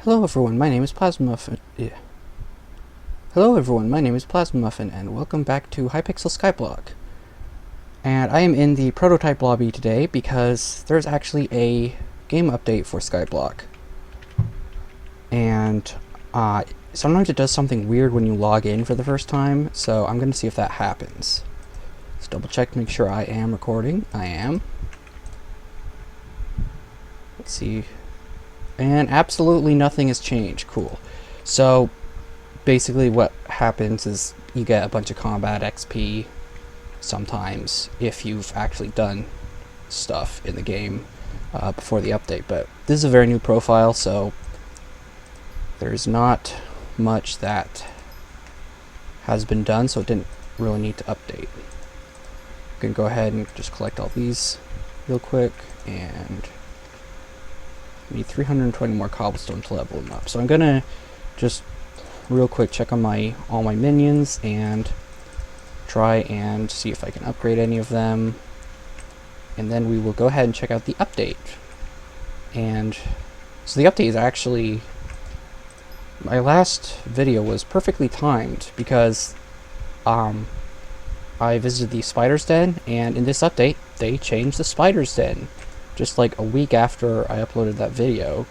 Hello everyone, my name is PlasmaMuffin. Hello everyone, my name is PlasmaMuffin, and welcome back to Hypixel Skyblock. And I am in the prototype lobby today because there's actually a game update for Skyblock. And sometimes it does something weird when you log in for the first time, so I'm going to see if that happens. Let's double check to make sure I am recording. I am. Let's see. And absolutely nothing has changed. Cool. So basically what happens is you get a bunch of combat XP sometimes if you've actually done stuff in the game before the update, but this is a very new profile, so there's not much that has been done, so it didn't really need to update. I'm gonna go ahead and just collect all these real quick, and need 320 more cobblestone to level them up. So I'm gonna just real quick check on all my minions and try and see if I can upgrade any of them, and then we will go ahead and check out the update. And so the update is actually, my last video was perfectly timed because I visited the spider's den, and in this update they changed the spider's den just like a week after I uploaded that video.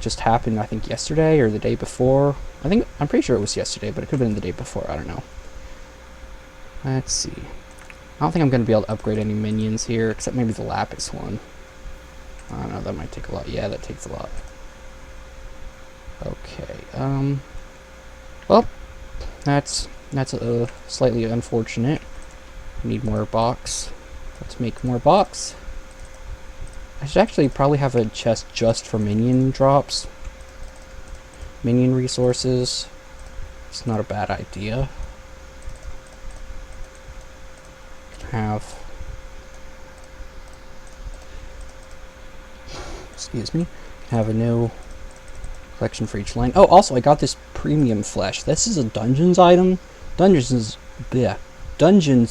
Just happened, I think, yesterday or the day before. I'm pretty sure it was yesterday, but it could have been the day before, I don't know. Let's see. I don't think I'm going to be able to upgrade any minions here, except maybe the Lapis one. I don't know, that might take a lot. Yeah, that takes a lot. Okay, well, that's slightly unfortunate. Need more box. Let's make more box. I should actually probably have a chest just for minion drops. Minion resources. It's not a bad idea. Have a new collection for each line. Oh, also I got this premium flesh. This is a dungeons item. Dungeons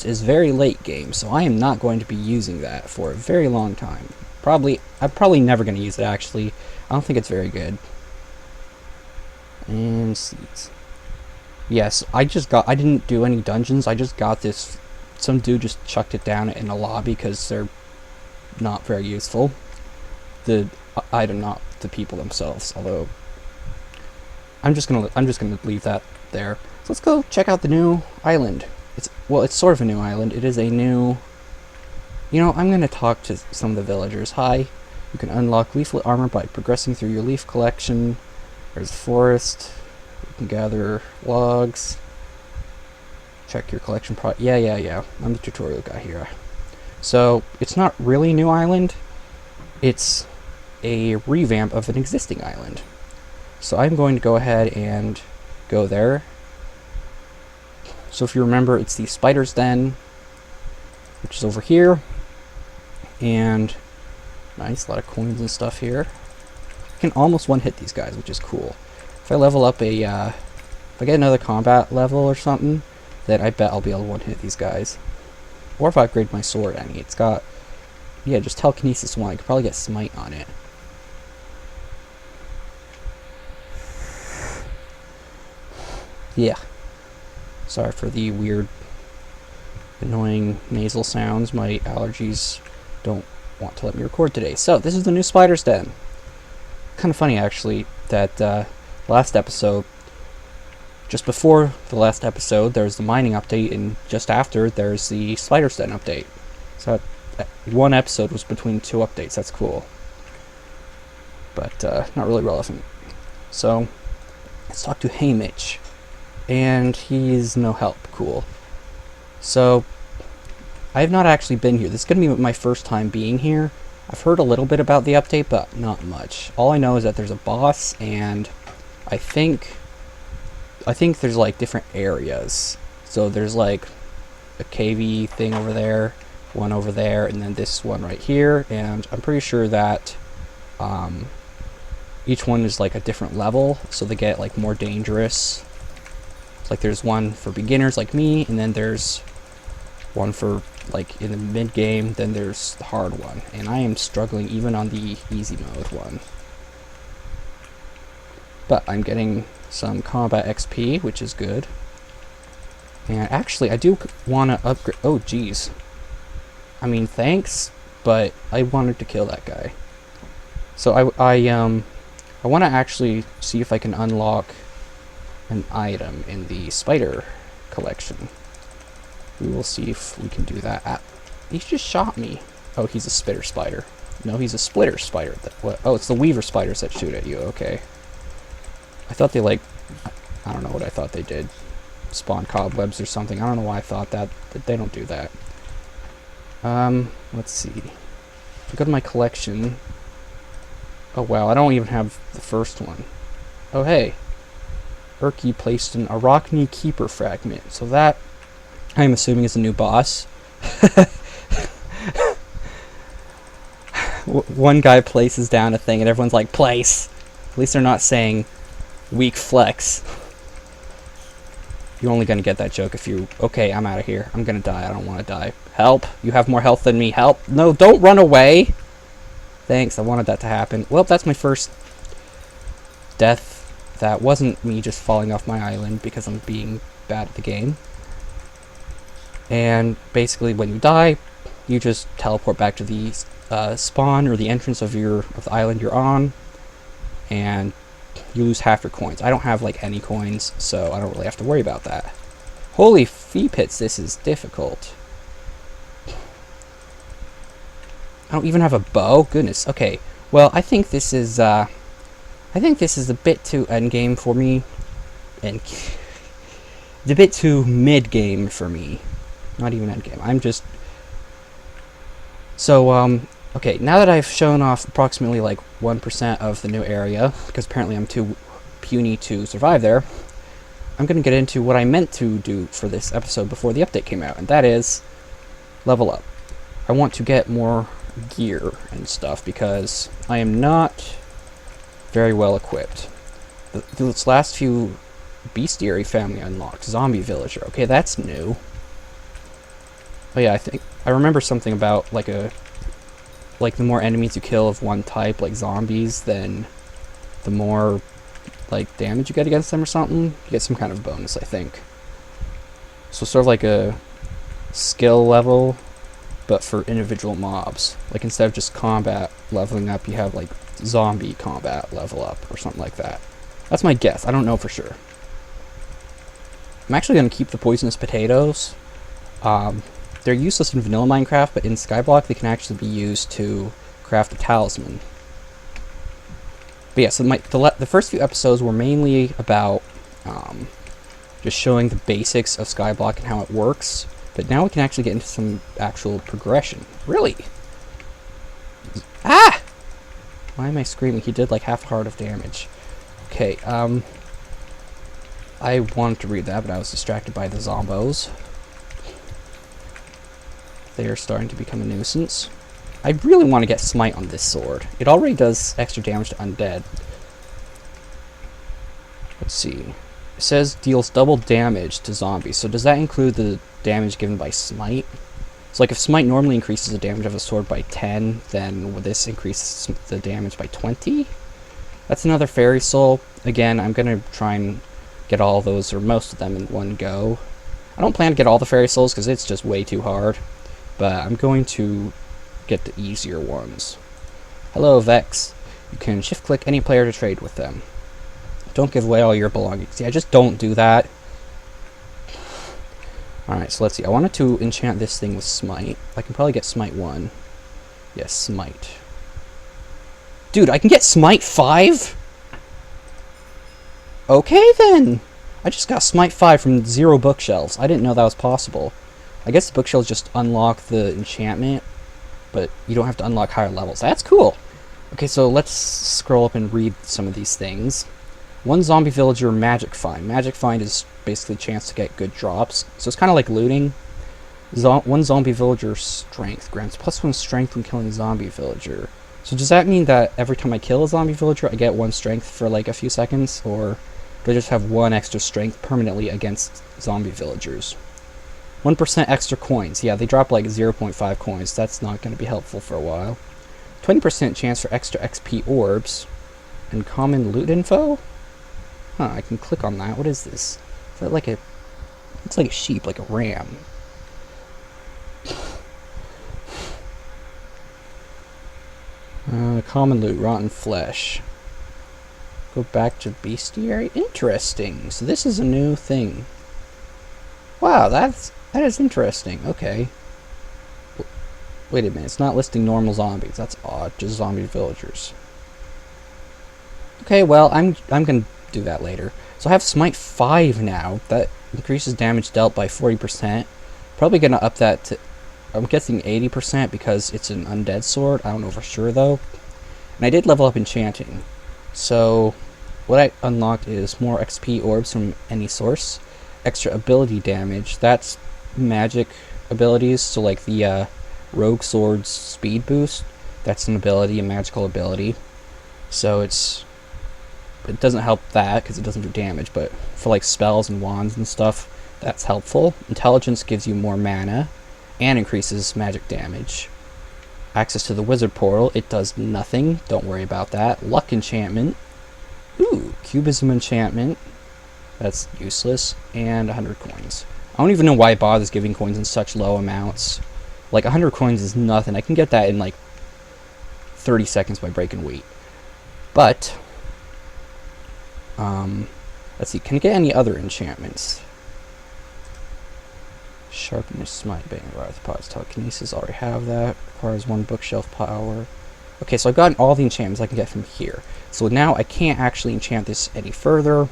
is very late game, so I am not going to be using that for a very long time. I'm probably never going to use it, actually. I don't think it's very good. And seeds. Yes, I didn't do any dungeons. I just got this. Some dude just chucked it down in a lobby because they're not very useful. The item, not the people themselves. Although I'm just gonna leave that there. So let's go check out the new island. It's sort of a new island. It is a new. You know, I'm going to talk to some of the villagers. Hi, you can unlock leaflet armor by progressing through your leaf collection. There's a forest. You can gather logs. Check your collection yeah. I'm the tutorial guy here. So, it's not really a new island. It's a revamp of an existing island. So I'm going to go ahead and go there. So if you remember, it's the spider's den, which is over here. And nice, a lot of coins and stuff here. I can almost one-hit these guys, which is cool. If I level up if I get another combat level or something, then I bet I'll be able to one-hit these guys. Or if I upgrade my sword any. It's got, yeah, just telekinesis 1. I could probably get smite on it. Yeah. Sorry for the weird, annoying nasal sounds. My allergies don't want to let me record today. So this is the new spider's den. Kind of funny, actually, that last episode, just before the last episode, there's the mining update, and just after, there's the spider's den update. So one episode was between two updates. That's cool, but not really relevant. So let's talk to Hypixel, and he's no help. Cool. So I have not actually been here. This is going to be my first time being here. I've heard a little bit about the update, but not much. All I know is that there's a boss, and I think there's like different areas. So there's like a cavey thing over there, one over there, and then this one right here. And I'm pretty sure that each one is like a different level, so they get like more dangerous. It's like there's one for beginners like me, and then there's one for like in the mid game, then there's the hard one, and I am struggling even on the easy mode one. But I'm getting some combat XP, which is good. And actually, I do want to upgrade... Oh, geez. I mean, thanks, but I wanted to kill that guy. So I want to actually see if I can unlock an item in the spider collection. We will see if we can do that. He just shot me. Oh, he's a spitter spider. No, he's a splitter spider. What? Oh, it's the weaver spiders that shoot at you. Okay. I thought they, like... I don't know what I thought they did. Spawn cobwebs or something. I don't know why I thought that. They don't do that. Let's see. If I go to my collection... Oh, wow. I don't even have the first one. Oh, hey. Urki placed an Arachne Keeper fragment. So that, I'm assuming, is a new boss. One guy places down a thing and everyone's like, place. At least they're not saying weak flex. You're only gonna get that joke if you... Okay, I'm out of here. I'm gonna die. I don't want to die. Help! You have more health than me. Help! No, don't run away! Thanks, I wanted that to happen. Well, that's my first death. That wasn't me just falling off my island because I'm being bad at the game. And basically, when you die, you just teleport back to the spawn or the entrance of the island you're on, and you lose half your coins. I don't have like any coins, so I don't really have to worry about that. Holy fee pits, this is difficult. I don't even have a bow. Goodness. Okay. Well, I think this is a bit too endgame for me, and it's a bit too mid-game for me. Not even endgame. I'm just... So, okay, now that I've shown off approximately like 1% of the new area, because apparently I'm too puny to survive there, I'm going to get into what I meant to do for this episode before the update came out, and that is level up. I want to get more gear and stuff, because I am not very well equipped. This last few bestiary family unlocked. Zombie villager. Okay, that's new. Oh yeah, I remember something about like the more enemies you kill of one type, like zombies, then the more like damage you get against them or something. You get some kind of bonus, I think. So sort of like a skill level, but for individual mobs. Like instead of just combat leveling up, you have like zombie combat level up or something like that. That's my guess. I don't know for sure. I'm actually going to keep the poisonous potatoes. They're useless in vanilla Minecraft, but in Skyblock they can actually be used to craft a talisman. But yeah, so the first few episodes were mainly about just showing the basics of Skyblock and how it works. But now we can actually get into some actual progression. Really? Ah! Why am I screaming? He did like half a heart of damage. Okay, I wanted to read that, but I was distracted by the zombos. They are starting to become a nuisance. I really want to get smite on this sword. It already does extra damage to undead. Let's see. It says deals double damage to zombies. So does that include the damage given by smite? So like if smite normally increases the damage of a sword by 10, then would this increase the damage by 20? That's another fairy soul. Again, I'm going to try and get all those, or most of them, in one go. I don't plan to get all the fairy souls because it's just way too hard. But I'm going to get the easier ones. Hello, Vex. You can shift-click any player to trade with them. Don't give away all your belongings. Yeah, just don't do that. Alright, so let's see. I wanted to enchant this thing with Smite. I can probably get Smite 1. Yes, Smite. Dude, I can get Smite 5? Okay, then. I just got Smite 5 from 0 bookshelves. I didn't know that was possible. I guess the bookshelves just unlock the enchantment, but you don't have to unlock higher levels. That's cool. Okay, so let's scroll up and read some of these things. One zombie villager magic find. Magic find is basically a chance to get good drops. So it's kind of like looting. One zombie villager strength. Grants +1 strength when killing a zombie villager. So does that mean that every time I kill a zombie villager, I get 1 strength for like a few seconds? Or do I just have 1 extra strength permanently against zombie villagers? 1% extra coins. Yeah, they drop like 0.5 coins. That's not going to be helpful for a while. 20% chance for extra XP orbs. And common loot info? Huh, I can click on that. What is this? Is that like a... Looks like a sheep, like a ram. Common loot, rotten flesh. Go back to bestiary. Interesting. So this is a new thing. Wow, that is interesting. Okay. Wait a minute. It's not listing normal zombies. That's odd. Just zombie villagers. Okay, well, I'm gonna do that later. So I have Smite 5 now. That increases damage dealt by 40%. Probably gonna up that to, I'm guessing 80% because it's an undead sword. I don't know for sure though. And I did level up Enchanting. So what I unlocked is more XP orbs from any source. Extra ability damage. That's magic abilities. So like the Rogue Sword's speed boost. That's an ability, a magical ability. So it doesn't help that because it doesn't do damage, but for like spells and wands and stuff, that's helpful. Intelligence gives you more mana and increases magic damage. Access to the wizard portal, it does nothing. Don't worry about that. Luck enchantment. Ooh, cubism enchantment. That's useless. And 100 coins. I don't even know why it bothers giving coins in such low amounts. Like 100 coins is nothing. I can get that in like 30 seconds by breaking weight. But let's see, can I get any other enchantments? Sharpness, smite, bang, arthropods, telekinesis, already have that. Requires 1 bookshelf power. Okay, so I've gotten all the enchantments I can get from here. So now I can't actually enchant this any further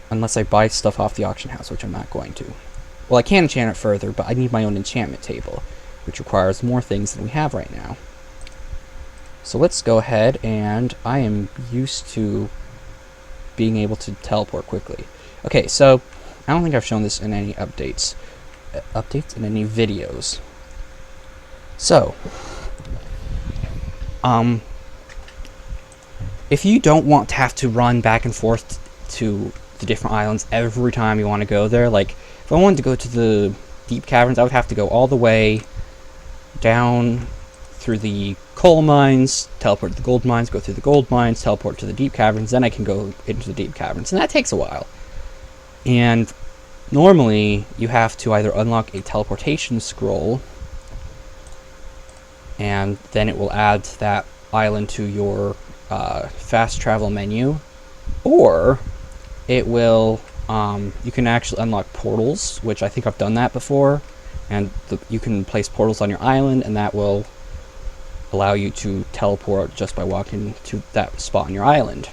unless I buy stuff off the auction house, which I'm not going to. Well, I can enchant it further, but I need my own enchantment table, which requires more things than we have right now. So let's go ahead, and I am used to being able to teleport quickly. Okay, so I don't think I've shown this in any updates in any videos. So if you don't want to have to run back and forth to the different islands every time you want to go there, like if I wanted to go to the deep caverns, I would have to go all the way down through the coal mines, teleport to the gold mines, go through the gold mines, teleport to the deep caverns, then I can go into the deep caverns, and that takes a while. And normally you have to either unlock a teleportation scroll, and then it will add that island to your fast travel menu, or it will you can actually unlock portals, which I think I've done that before, and you can place portals on your island, and that will allow you to teleport just by walking to that spot on your island.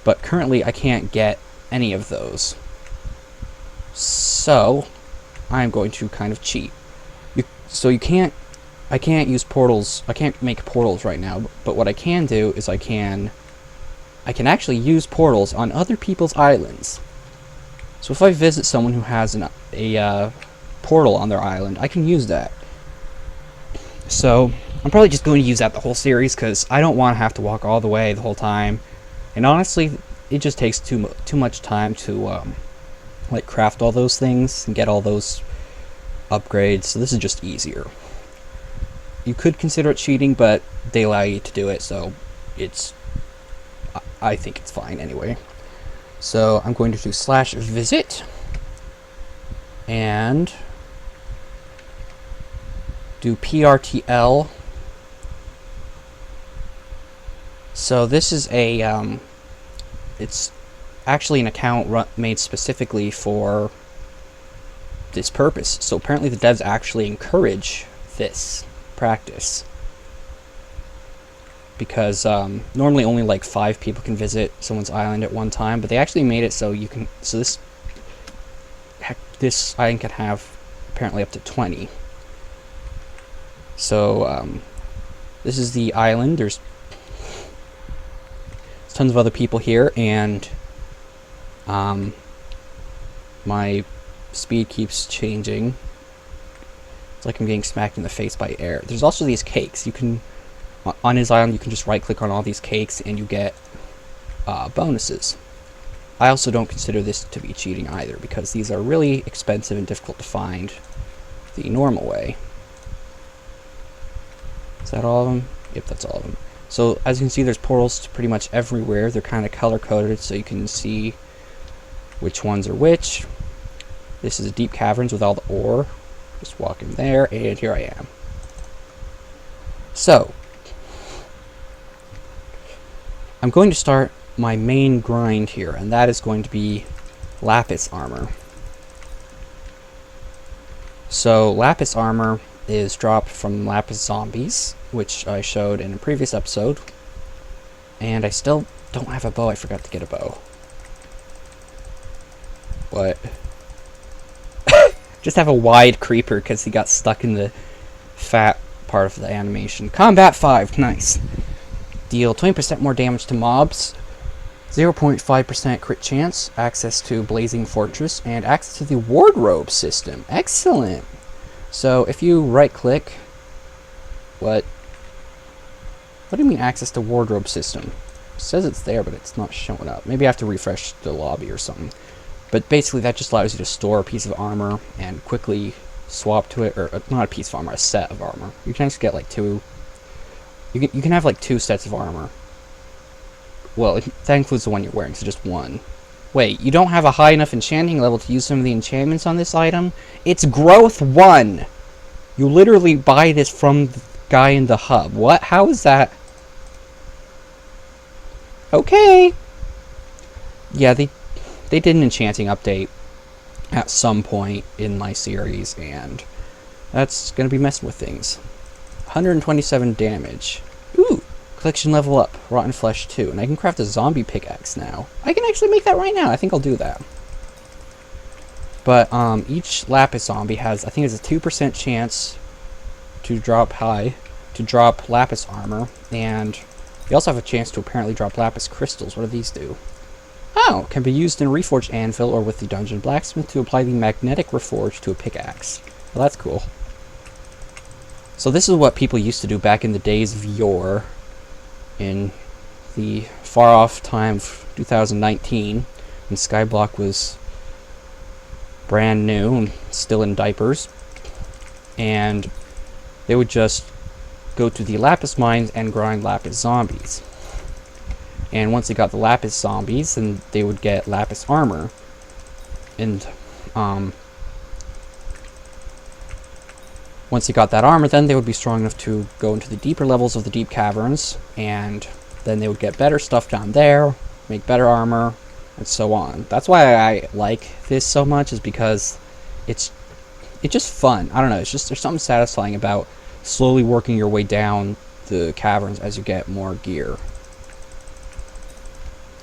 But currently I can't get any of those, so I'm going to kind of cheat. I can't use portals. I can't make portals right now, but what I can do is I can actually use portals on other people's islands. So if I visit someone who has a portal on their island, I can use that. So I'm probably just going to use that the whole series because I don't want to have to walk all the way the whole time. And honestly, it just takes too much time to like craft all those things and get all those upgrades. So this is just easier. You could consider it cheating, but they allow you to do it, so I think it's fine anyway. So I'm going to do /visit and do PRTL. So this is a it's actually an account made specifically for this purpose. So apparently the devs actually encourage this practice, because normally only like 5 people can visit someone's island at one time, but they actually made it so you can, so this island can have apparently up to 20. So this is the island. There's tons of other people here, and my speed keeps changing. It's like I'm getting smacked in the face by air. There's also these cakes. You can, on his island, you can just right click on all these cakes and you get bonuses. I also don't consider this to be cheating either, because these are really expensive and difficult to find the normal way. Is that all of them? Yep, that's all of them. So as you can see, there's portals to pretty much everywhere. They're kind of color-coded so you can see which ones are which. This is deep caverns with all the ore. Just walk in there, and here I am. So, I'm going to start my main grind here, and that is going to be Lapis armor. So, Lapis armor is dropped from Lapis zombies, which I showed in a previous episode. And I still don't have a bow. I forgot to get a bow. What? Just have a wide creeper because he got stuck in the fat part of the animation. Combat 5, nice. Deal 20% more damage to mobs, 0.5% crit chance, access to Blazing Fortress, and access to the wardrobe system. Excellent. So if you right click, what do you mean access to wardrobe system? It says it's there, but it's not showing up. Maybe I have to refresh the lobby or something. But basically that just allows you to store a piece of armor and quickly swap to it, or not a piece of armor, a set of armor. You can actually get like two. You can have like 2 sets of armor. Well, that includes the one you're wearing, so just one. Wait, you don't have a high enough enchanting level to use some of the enchantments on this item? It's growth 1! You literally buy this from the guy in the hub. What? How is that? Okay! Yeah, they did an enchanting update at some point in my series, and that's gonna be messing with things. 127 damage. Ooh! Collection level up. Rotten Flesh 2. And I can craft a zombie pickaxe now. I can actually make that right now. I think I'll do that. But each Lapis zombie has, I think it's a 2% chance to drop Lapis armor. And they also have a chance to apparently drop Lapis crystals. What do these do? Oh! Can be used in a reforged anvil or with the dungeon blacksmith to apply the magnetic reforge to a pickaxe. Well, that's cool. So this is what people used to do back in the days of yore, in the far-off time of 2019, when Skyblock was brand new and still in diapers. And they would just go to the Lapis mines and grind Lapis zombies. And once they got the Lapis zombies, then they would get Lapis armor. And once you got that armor, then they would be strong enough to go into the deeper levels of the deep caverns, and then they would get better stuff down there, make better armor, and so on. That's why I like this so much, is because it's just fun. I don't know, there's something satisfying about slowly working your way down the caverns as you get more gear.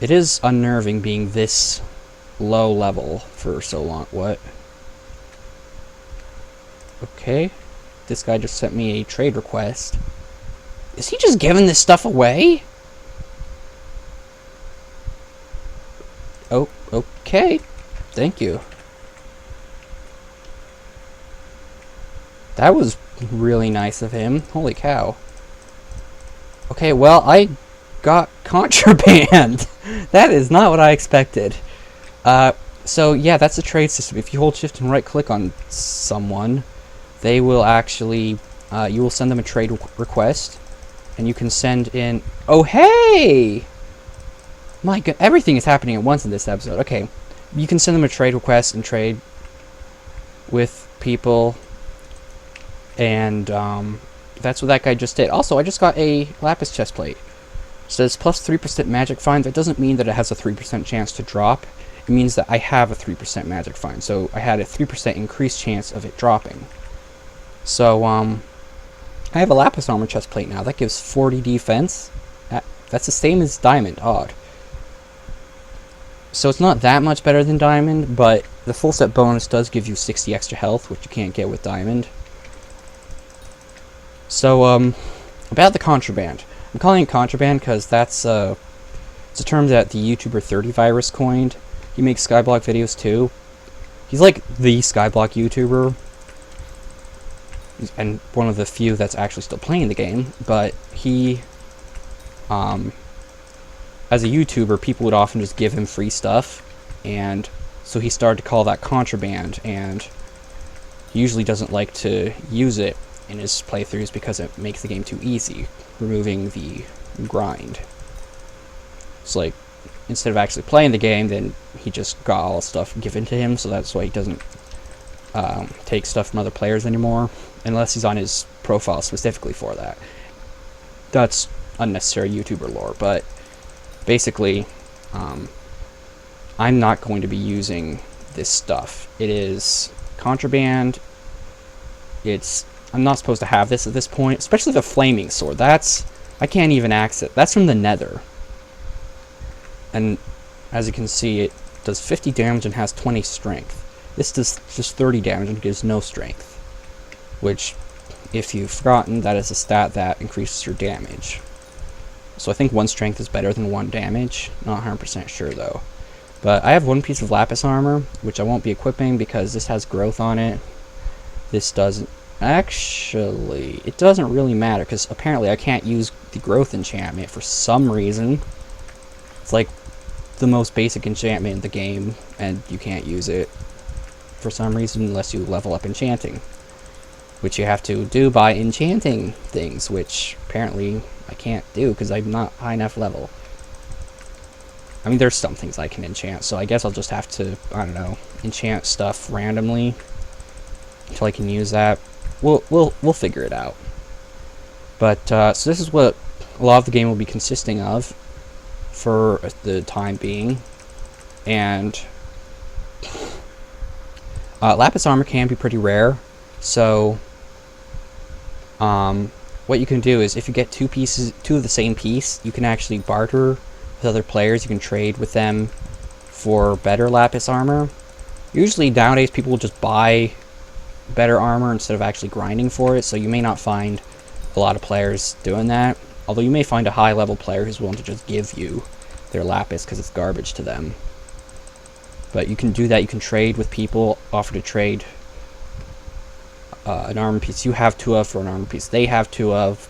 It is unnerving being this low level for so long. What? Okay. This guy just sent me a trade request. Is he just giving this stuff away? Oh, okay. Thank you. That was really nice of him. Holy cow. Okay, well, I got contraband. That is not what I expected. So yeah, that's the trade system. If you hold shift and right click on someone, they will actually, you will send them a trade request, and you can send in, oh hey! My god, everything is happening at once in this episode. Okay, you can send them a trade request and trade with people, and that's what that guy just did. Also, I just got a Lapis chestplate. It says plus 3% magic find. That doesn't mean that it has a 3% chance to drop. It means that I have a 3% magic find, so I had a 3% increased chance of it dropping. So, I have a Lapis armor chestplate now. That gives 40 defense. That's the same as Diamond. Odd. So it's not that much better than Diamond, but the full set bonus does give you 60 extra health, which you can't get with Diamond. So, about the contraband. I'm calling it contraband because that's, it's a term that the YouTuber 30virus coined. He makes Skyblock videos too. He's like the Skyblock YouTuber, and one of the few that's actually still playing the game, but he, as a YouTuber, people would often just give him free stuff, and so he started to call that contraband, and he usually doesn't like to use it in his playthroughs because it makes the game too easy, removing the and grind. It's like, instead of actually playing the game, then he just got all the stuff given to him, so that's why he doesn't take stuff from other players anymore, unless he's on his profile specifically for that. That's unnecessary YouTuber lore, but basically, I'm not going to be using this stuff. It is contraband. I'm not supposed to have this at this point, especially the flaming sword. I can't even access it. That's from the Nether. And as you can see, it does 50 damage and has 20 strength. This does just 30 damage and gives no strength. Which, if you've forgotten, that is a stat that increases your damage. So I think 1 strength is better than 1 damage. Not 100% sure though. But I have 1 piece of Lapis armor, which I won't be equipping because this has growth on it. This doesn't. Actually, it doesn't really matter because apparently I can't use the growth enchantment for some reason. It's like the most basic enchantment in the game, and you can't use it for some reason unless you level up enchanting, which you have to do by enchanting things, which apparently I can't do because I'm not high enough level. I mean, there's some things I can enchant, so I guess I'll just have to, I don't know, enchant stuff randomly until I can use that. We'll figure it out. But so this is what a lot of the game will be consisting of for the time being, and Lapis armor can be pretty rare, so what you can do is if you get two of the same piece, you can actually barter with other players. You can trade with them for better Lapis armor. Usually nowadays people will just buy better armor instead of actually grinding for it, so you may not find a lot of players doing that, although you may find a high level player who's willing to just give you their Lapis because it's garbage to them. But you can do that. You can trade with people, offer to trade an armor piece you have 2 of for an armor piece they have 2 of,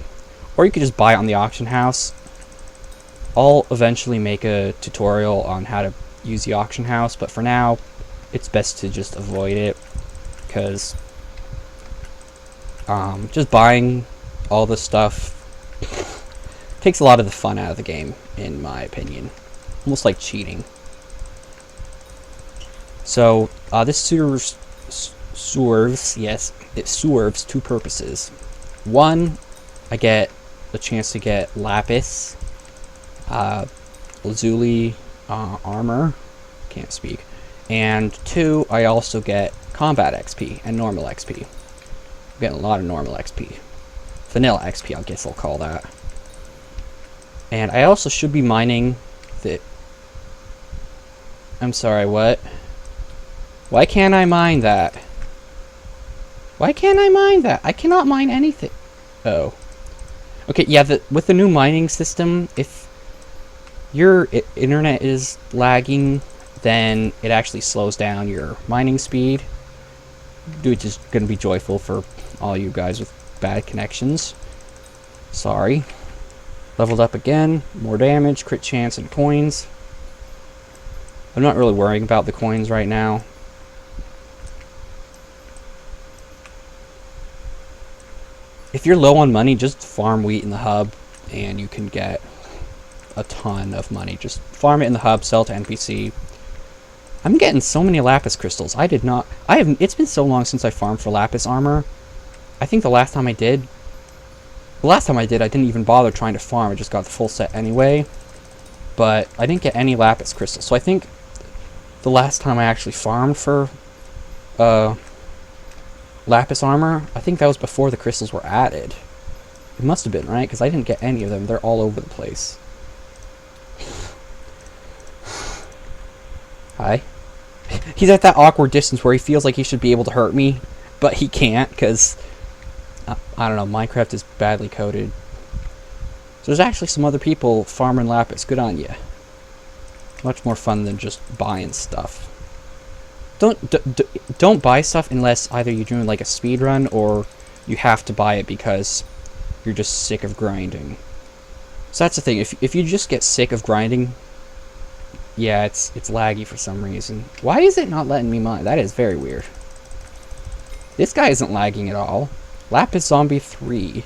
or you could just buy it on the auction house. I'll eventually make a tutorial on how to use the auction house, but for now it's best to just avoid it because just buying all this stuff takes a lot of the fun out of the game, in my opinion. Almost like cheating. So this serves, yes, it serves 2 purposes. 1, I get a chance to get Lapis, Lazuli armor, can't speak, and 2, I also get combat XP and normal XP. I'm getting a lot of normal XP. Vanilla XP, I guess I'll call that. And I also should be mining the... I'm sorry, what? Why can't I mine that? Why can't I mine that? I cannot mine anything. Oh. Okay, yeah, with the new mining system, if your internet is lagging, then it actually slows down your mining speed, which is going to be joyful for all you guys with bad connections. Sorry. Leveled up again, more damage, crit chance, and coins. I'm not really worrying about the coins right now. If you're low on money, just farm wheat in the hub, and you can get a ton of money. Just farm it in the hub, sell to NPC. I'm getting so many Lapis crystals. It's been so long since I farmed for Lapis armor. I think the last time I did, I didn't even bother trying to farm. I just got the full set anyway. But I didn't get any Lapis crystals. So I think the last time I actually farmed for Lapis armor, I think that was before the crystals were added. It must have been, right? Because I didn't get any of them. They're all over the place. Hi. He's at that awkward distance where he feels like he should be able to hurt me, but he can't because, I don't know, Minecraft is badly coded. So there's actually some other people farming Lapis. Good on you. Much more fun than just buying stuff. Don't buy stuff unless either you're doing like a speed run or you have to buy it because you're just sick of grinding. So that's the thing. If you just get sick of grinding, yeah, it's laggy for some reason. Why is it not letting me mine? That is very weird. This guy isn't lagging at all. Lapis Zombie 3.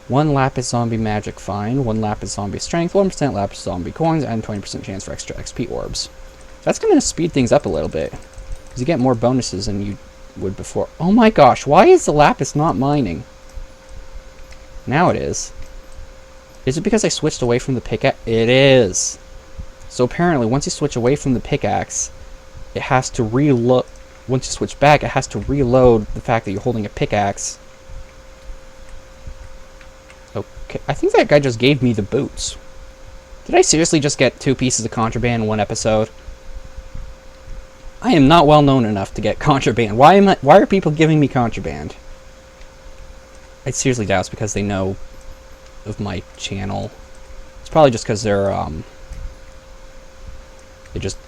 1 lapis zombie magic find, 1 lapis zombie strength, 1% lapis zombie coins, and 20% chance for extra XP orbs. That's going to speed things up a little bit, because you get more bonuses than you would before. Oh my gosh, why is the lapis not mining? Now it is. Is it because I switched away from the pickaxe? It is. So apparently, once you switch away from the pickaxe, it has to reload. Once you switch back, it has to reload the fact that you're holding a pickaxe. Okay, I think that guy just gave me the boots. Did I seriously just get 2 pieces of contraband in 1 episode? I am not well known enough to get contraband. Why are people giving me contraband? I seriously doubt it's because they know of my channel. It's probably just because they're they just,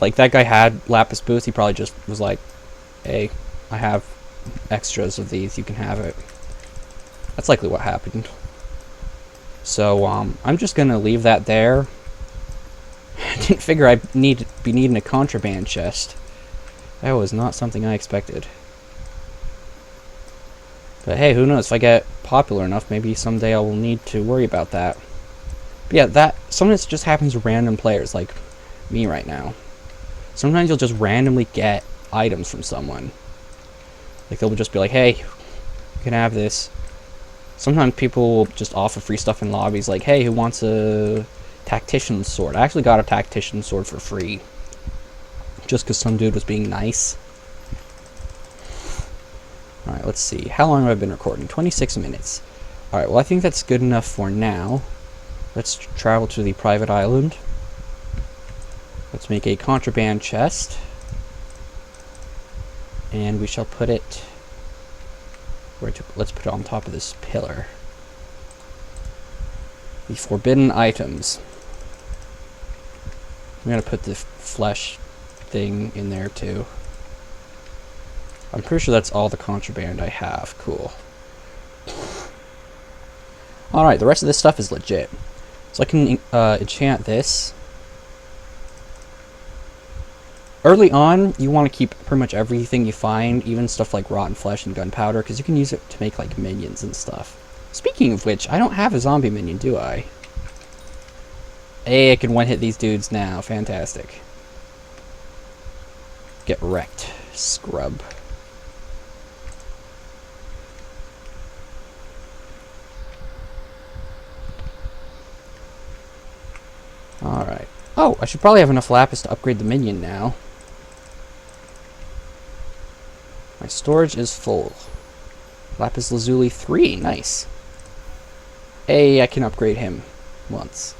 like, that guy had lapis boots. He probably just was like, hey, I have extras of these, you can have it. That's likely what happened. So I'm just gonna leave that there. I didn't figure I'd be needing a contraband chest. That was not something I expected. But hey, who knows? If I get popular enough, maybe someday I will need to worry about that. But yeah, sometimes it just happens to random players like me right now. Sometimes you'll just randomly get items from someone. Like, they'll just be like, hey, you can have this. Sometimes people will just offer free stuff in lobbies, like, hey, who wants a tactician's sword? I actually got a tactician's sword for free, just because some dude was being nice. Alright, let's see. How long have I been recording? 26 minutes. Alright, well, I think that's good enough for now. Let's travel to the private island. Let's make a contraband chest. And we shall put it... let's put it on top of this pillar. The forbidden items. I'm gonna put the flesh thing in there too. I'm pretty sure that's all the contraband I have. Cool. Alright, the rest of this stuff is legit. So I can enchant this. Early on, you want to keep pretty much everything you find, even stuff like rotten flesh and gunpowder, because you can use it to make, like, minions and stuff. Speaking of which, I don't have a zombie minion, do I? Hey, I can one-hit these dudes now. Fantastic. Get wrecked, scrub. Alright. Oh, I should probably have enough lapis to upgrade the minion now. My storage is full. Lapis Lazuli 3, nice. Hey, I can upgrade him once.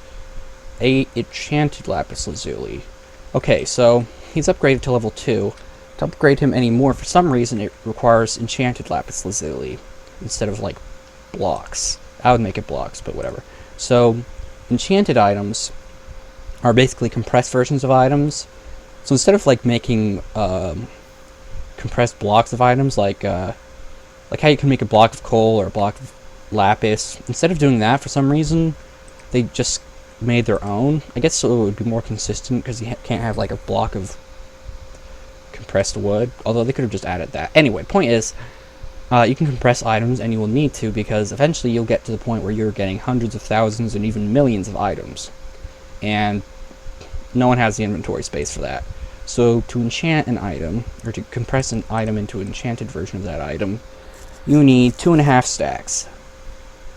A enchanted Lapis Lazuli. Okay, so he's upgraded to level 2. To upgrade him anymore, for some reason it requires enchanted Lapis Lazuli instead of, like, blocks. I would make it blocks, but whatever. So, enchanted items are basically compressed versions of items. So instead of, like, making compressed blocks of items, like how you can make a block of coal or a block of lapis, instead of doing that, for some reason they just made their own. I guess so it would be more consistent, because you can't have, like, a block of compressed wood, although they could have just added that. Anyway, point is, you can compress items, and you will need to, because eventually you'll get to the point where you're getting hundreds of thousands and even millions of items, and no one has the inventory space for that. So to enchant an item, or to compress an item into an enchanted version of that item, you need 2.5 stacks.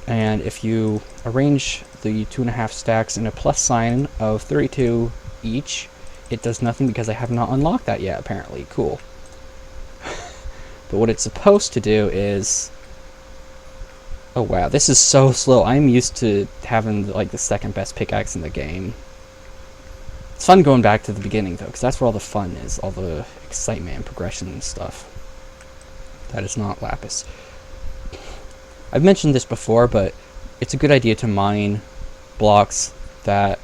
And if you arrange the 2.5 stacks in a plus sign of 32 each, it does nothing because I have not unlocked that yet, apparently. Cool. But what it's supposed to do is... Oh wow, this is so slow. I'm used to having, like, the second best pickaxe in the game. It's fun going back to the beginning, though, because that's where all the fun is, all the excitement and progression and stuff. That is not lapis. I've mentioned this before, but it's a good idea to mine blocks that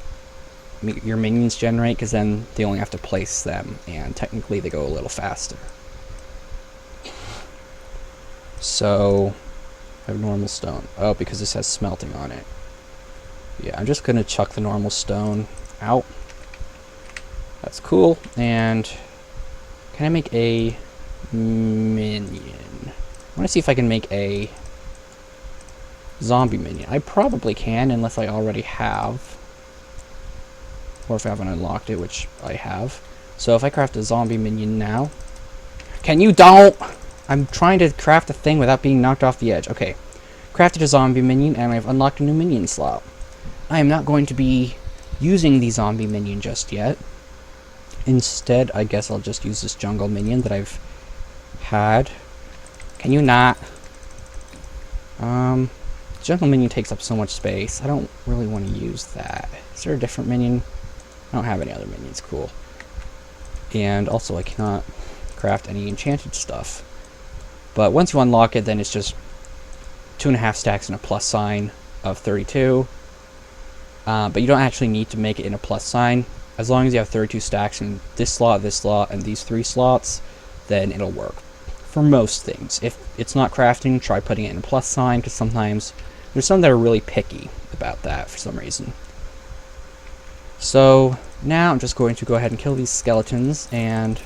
your minions generate, because then they only have to place them, and technically they go a little faster. So, I have normal stone. Oh, because this has smelting on it. Yeah, I'm just going to chuck the normal stone out. That's cool. And can I make a minion? I want to see if I can make a zombie minion. I probably can, unless I already have. Or if I haven't unlocked it, which I have. So if I craft a zombie minion now... Can you don't? I'm trying to craft a thing without being knocked off the edge. Okay. Crafted a zombie minion, and I've unlocked a new minion slot. I am not going to be using the zombie minion just yet. Instead, I guess I'll just use this jungle minion that I've had. Can you not? Jungle minion takes up so much space. I don't really want to use that. Is there a different minion? I don't have any other minions. Cool. And also, I cannot craft any enchanted stuff. But once you unlock it, then it's just 2.5 stacks and a plus sign of 32. But you don't actually need to make it in a plus sign. As long as you have 32 stacks in this slot, and these 3 slots, then it'll work. For most things. If it's not crafting, try putting it in a plus sign, because sometimes there's some that are really picky about that for some reason. So now I'm just going to go ahead and kill these skeletons, and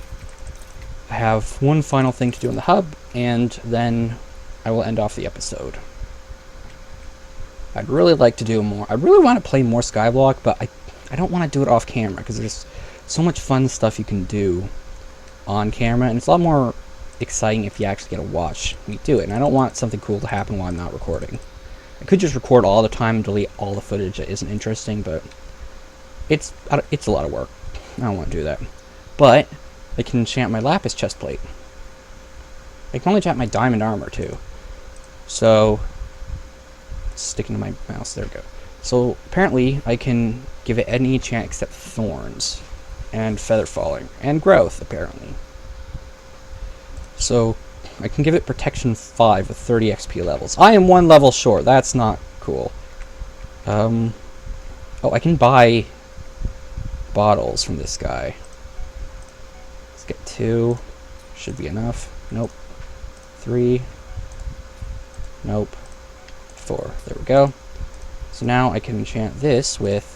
I have one final thing to do in the hub, and then I will end off the episode. I'd really like to do more. I really want to play more Skyblock, but I don't want to do it off camera, because there's so much fun stuff you can do on camera, and it's a lot more exciting if you actually get to watch me do it. And I don't want something cool to happen while I'm not recording. I could just record all the time and delete all the footage that isn't interesting, but it's a lot of work. I don't want to do that. But I can enchant my Lapis chestplate. I can only enchant my diamond armor too. So sticking to my mouse, there we go. So apparently I can give it any enchant except thorns and feather falling and growth apparently. So I can give it protection 5 with 30 XP levels. I am 1 level short. That's not cool. Oh, I can buy bottles from this guy. Let's get 2. Should be enough. Nope. 3. Nope. 4. There we go. So now I can enchant this with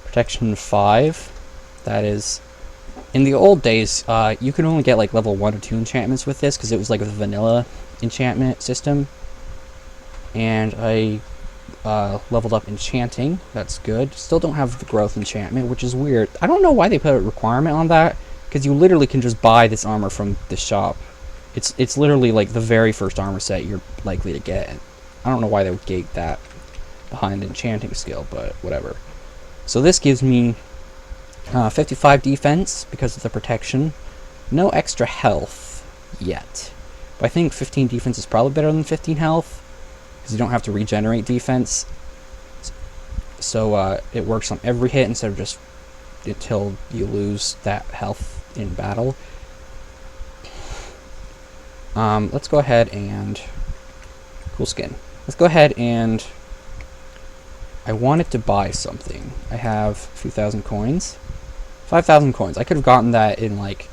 protection 5. That is... In the old days, you could only get like level 1 or 2 enchantments with this, because it was like a vanilla enchantment system. And I leveled up Enchanting. That's good. Still don't have the growth enchantment, which is weird. I don't know why they put a requirement on that, because you literally can just buy this armor from the shop. It's literally like the very first armor set you're likely to get. I don't know why they would gate that behind Enchanting skill, but whatever. So this gives me 55 defense because of the protection. No extra health yet. But I think 15 defense is probably better than 15 health, because you don't have to regenerate defense. So it works on every hit instead of just until you lose that health in battle. Let's go ahead and... Cool skin. Let's go ahead and... I wanted to buy something. I have a few thousand coins. 5,000 coins. I could have gotten that in like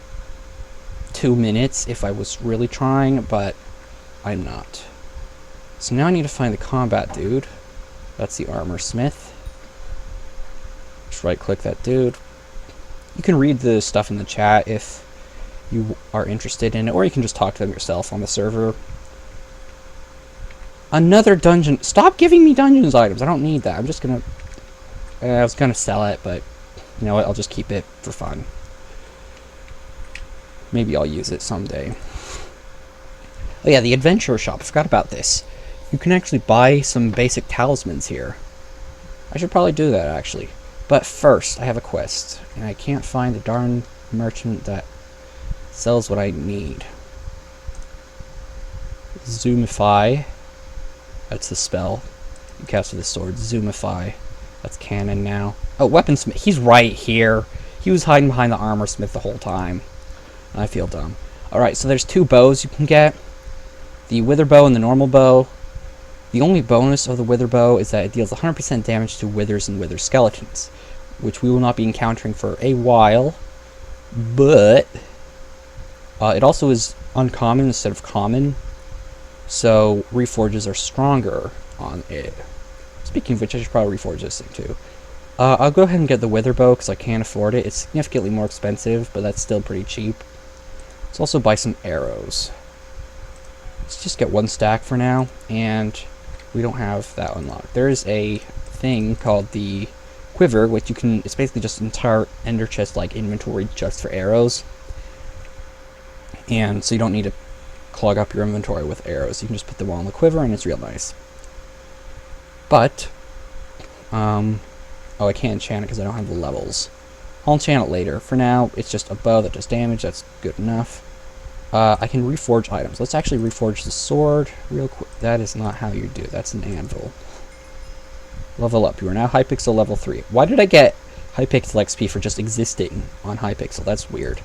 2 minutes if I was really trying, but I'm not. So now I need to find the combat dude. That's the armor smith. Just right click that dude. You can read the stuff in the chat if you are interested in it, or you can just talk to them yourself on the server. Another dungeon. Stop giving me dungeons items. I don't need that. I'm just gonna... I was gonna sell it, but you know what? I'll just keep it for fun. Maybe I'll use it someday. Oh yeah, the adventurer shop. I forgot about this. You can actually buy some basic talismans here. I should probably do that, actually. But first, I have a quest, and I can't find the darn merchant that sells what I need. Zoomify. That's the spell. You cast with the sword. Zoomify. That's canon now. Oh, weaponsmith. He's right here. He was hiding behind the armor smith the whole time. I feel dumb. Alright, so there's 2 bows you can get. The wither bow and the normal bow. The only bonus of the wither bow is that it deals 100% damage to withers and wither skeletons, which we will not be encountering for a while. But it also is uncommon instead of common, so reforges are stronger on it. Speaking of which, I should probably reforge this thing too. I'll go ahead and get the wither bow because I can't afford it. It's significantly more expensive, but that's still pretty cheap. Let's also buy some arrows. Let's just get 1 stack for now, and we don't have that unlocked. There's a thing called the quiver, which you can, it's basically just an entire ender chest like inventory just for arrows. And so you don't need to clog up your inventory with arrows. You can just put them all in the quiver and it's real nice. But, oh, I can't enchant it because I don't have the levels. I'll enchant it later. For now, it's just a bow that does damage. That's good enough. I can reforge items. Let's actually reforge the sword real quick. That is not how you do it. That's an anvil. Level up. You are now Hypixel level 3. Why did I get Hypixel XP for just existing on Hypixel? That's weird.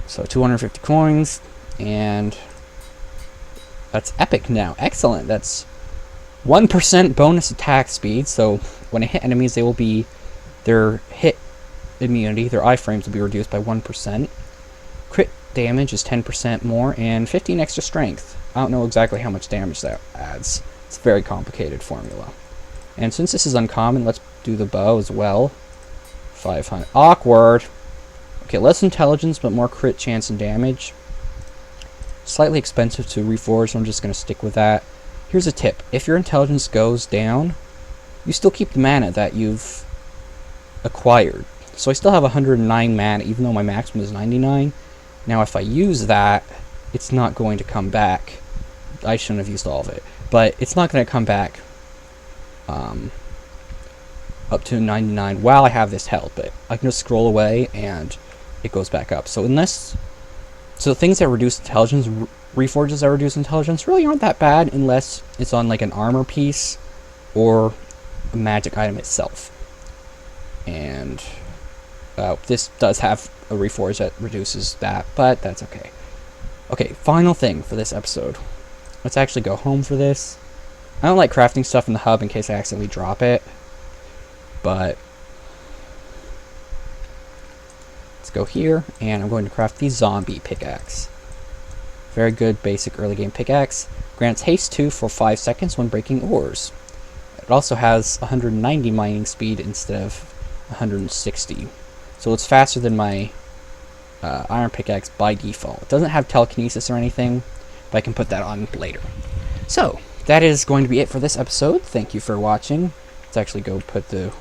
So 250 coins, and that's epic now. Excellent. That's 1% bonus attack speed. So when I hit enemies, they will be, their hit immunity, their iframes will be reduced by 1%. Crit damage is 10% more, and 15 extra strength. I don't know exactly how much damage that adds. It's a very complicated formula. And since this is uncommon, let's do the bow as well. 500. Awkward. Okay, less intelligence, but more crit chance and damage. Slightly expensive to reforge, so I'm just going to stick with that. Here's a tip. If your intelligence goes down, you still keep the mana that you've acquired. So I still have 109 mana, even though my maximum is 99. Now, if I use that, it's not going to come back. I shouldn't have used all of it. But it's not going to come back up to 99 while I have this held. But I can just scroll away, and it goes back up. So unless... So things that reduce intelligence, reforges that reduce intelligence, really aren't that bad unless it's on like an armor piece or a magic item itself. And this does have a reforge that reduces that, but that's okay. Okay, final thing for this episode. Let's actually go home for this. I don't like crafting stuff in the hub in case I accidentally drop it, but let's go here, and I'm going to craft the zombie pickaxe. Very good basic early game pickaxe. Grants haste 2 for 5 seconds when breaking ores. It also has 190 mining speed instead of 160. So it's faster than my iron pickaxe by default. It doesn't have telekinesis or anything, but I can put that on later. So, that is going to be it for this episode. Thank you for watching. Let's actually go put the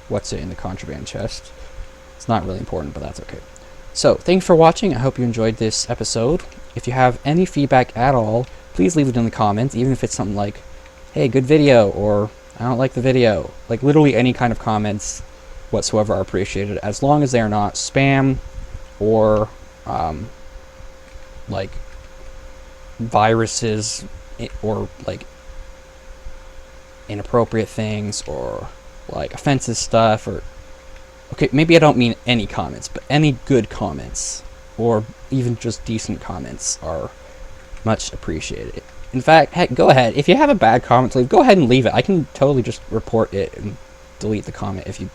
what's it in the contraband chest. It's not really important, but that's okay. So, thanks for watching. I hope you enjoyed this episode. If you have any feedback at all, please leave it in the comments, even if it's something like, hey, good video, or I don't like the video. Like, literally any kind of comments whatsoever are appreciated, as long as they are not spam or, like, viruses or, like, inappropriate things or, like, offensive stuff or... Okay, maybe I don't mean any comments, but any good comments, or even just decent comments, are much appreciated. In fact, heck, go ahead. If you have a bad comment to leave, go ahead and leave it. I can totally just report it and delete the comment if you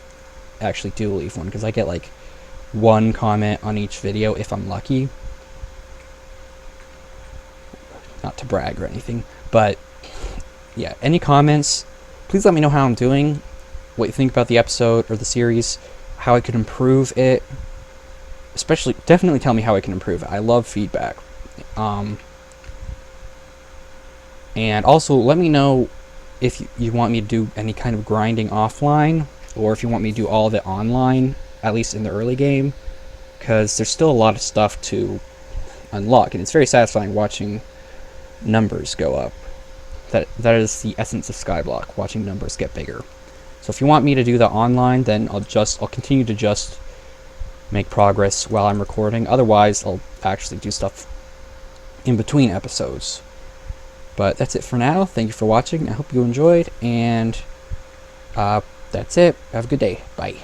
actually do leave one, because I get, like, 1 comment on each video if I'm lucky. Not to brag or anything, but, yeah, any comments, please let me know how I'm doing, what you think about the episode or the series, how I could improve it. Especially, definitely tell me how I can improve it. I love feedback. And also, let me know if you want me to do any kind of grinding offline, or if you want me to do all of it online, at least in the early game, because there's still a lot of stuff to unlock, and it's very satisfying watching numbers go up. That is the essence of Skyblock, watching numbers get bigger. So if you want me to do that online, then I'll continue to just make progress while I'm recording. Otherwise, I'll actually do stuff in between episodes. But that's it for now. Thank you for watching. I hope you enjoyed, and that's it. Have a good day. Bye.